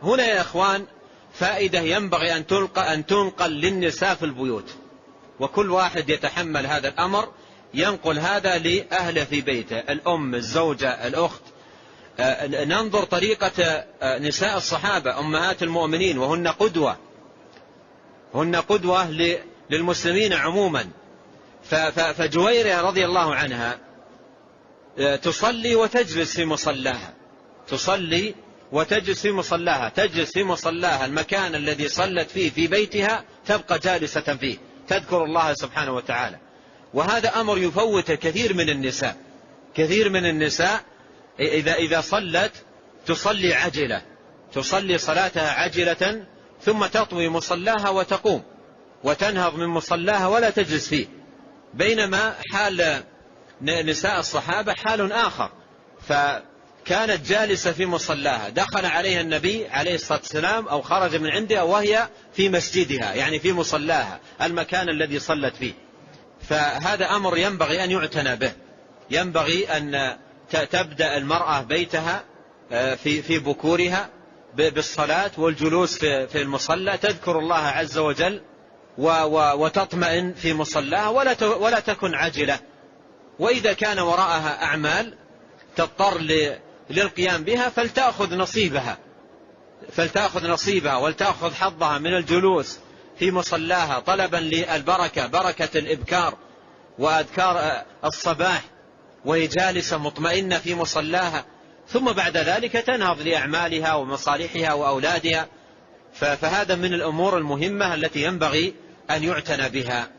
هنا يا إخوان فائدة ينبغي أن تنقل للنساء في البيوت، وكل واحد يتحمل هذا الأمر، ينقل هذا لأهله في بيته، الأم، الزوجة، الأخت. ننظر طريقة نساء الصحابة أمهات المؤمنين، وهن قدوة للمسلمين عموما. فجويرية رضي الله عنها تصلي وتجلس في مصلاها، تصلي وتجلس في مصلاها، تجلس في مصلاها المكان الذي صلت فيه في بيتها، تبقى جالسة فيه تذكر الله سبحانه وتعالى. وهذا أمر يفوت كثير من النساء إذا صلت تصلي عجلة، تصلي صلاتها عجلة، ثم تطوي مصلاها وتقوم وتنهض من مصلاها ولا تجلس فيه. بينما حال نساء الصحابة حال آخر، فكانت جالسة في مصلاها، دخل عليها النبي عليه الصلاة والسلام أو خرج من عندها وهي في مسجدها، يعني في مصلاها المكان الذي صلت فيه. فهذا أمر ينبغي أن يعتنى به، ينبغي أن تبدأ المرأة بيتها في بكورها بالصلاة والجلوس في المصلى، تذكر الله عز وجل وتطمئن في مصلاها ولا تكن عجلة. وإذا كان وراءها أعمال تضطر للقيام بها فلتأخذ نصيبها ولتأخذ حظها من الجلوس في مصلاها طلبا للبركة، بركة الإبكار وأذكار الصباح، وهي جالسة مطمئنة في مصلاها، ثم بعد ذلك تنهض لأعمالها ومصالحها وأولادها. فهذا من الأمور المهمة التي ينبغي أن يعتنى بها.